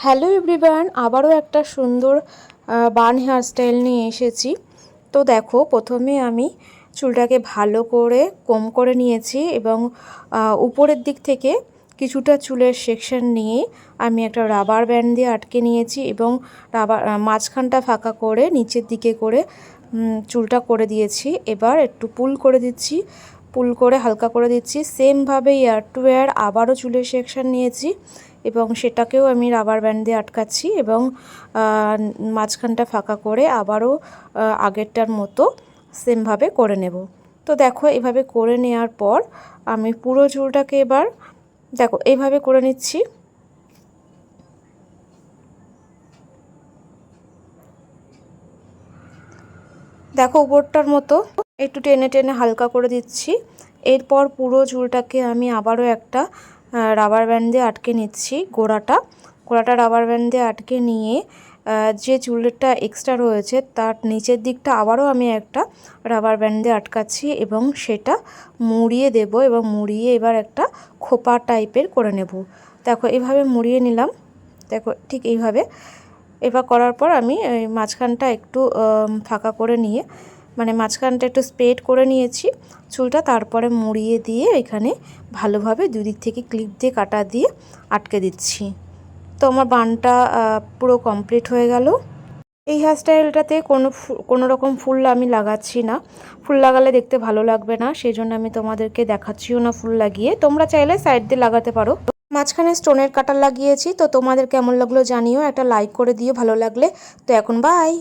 Hello everyone, আবারও একটা সুন্দর বান হেয়ার স্টাইল নিয়ে এসেছি। তো দেখো, প্রথমে আমি চুলটাকে ভালো করে কোম করে নিয়েছি এবং উপরের দিক থেকে কিছুটা চুলের সেকশন নিয়ে আমি একটা রাবার ব্যান্ড দিয়ে আটকে নিয়েছি এবং মাঝখানটা ফাঁকা করে নিচের দিকে করে চুলটা করে দিয়েছি। এবার একটু পুল করে দিচ্ছি, পুল করে হালকা করে দিচ্ছি। সেমভাবে ইয়ার টু ইয়ার আবারও চুলের সেকশন নিয়েছি এবং সেটাকেও আমি রাবার ব্যান্ড দিয়ে আটকাচ্ছি এবং মাঝখানটা ফাঁকা করে আবারও আগেরটার মতো সেমভাবে করে নেব। তো দেখো, এভাবে করে নেওয়ার পর আমি পুরো চুলটাকে এবার দেখো এইভাবে করে নিচ্ছি। দেখো, উপরটার মতো একটু টেনে টেনে হালকা করে দিচ্ছি। এরপর পুরো চুলটাকে আমি আবারও একটা রাবার ব্যান্ড দিয়ে আটকে নিচ্ছি। গোড়াটা রাবার ব্যান্ড দিয়ে আটকে নিয়ে যে চুলটা এক্সট্রা রয়েছে তার নিচের দিকটা আবারও আমি একটা রাবার ব্যান্ড দিয়ে আটকাচ্ছি এবং সেটা মুড়িয়ে দেব এবং মুড়িয়ে এবার একটা খোপা টাইপের করে নেব। দেখো, এভাবে মুড়িয়ে নিলাম। দেখো, ঠিক এইভাবে এবার করার পর আমি মাঝখানটা একটু ফাঁকা করে নিয়ে মানে মাঝখানটা একটু স্প্রেড করে নিয়েছি চুলটা, তারপরে মুড়িয়ে দিয়ে এখানে ভালোভাবে দুদিক থেকে ক্লিপ দিয়ে কাটা দিয়ে আটকে দিচ্ছি। তো আমার বানটা পুরো কমপ্লিট হয়ে গেল। এই হেয়ারস্টাইলটাতে কোনো রকম ফুল আমি লাগাচ্ছি না। ফুল লাগালে দেখতে ভালো লাগবে না, সেই জন্য আমি তোমাদেরকে দেখাচ্ছিও না ফুল লাগিয়ে। তোমরা চাইলে সাইড দিয়ে লাগাতে পারো। মাঝখানে স্টোনের কাটার লাগিয়েছি। তো তোমাদের কেমন লাগলো জানিও, একটা লাইক করে দিও ভালো লাগলে। তো এখন বাই।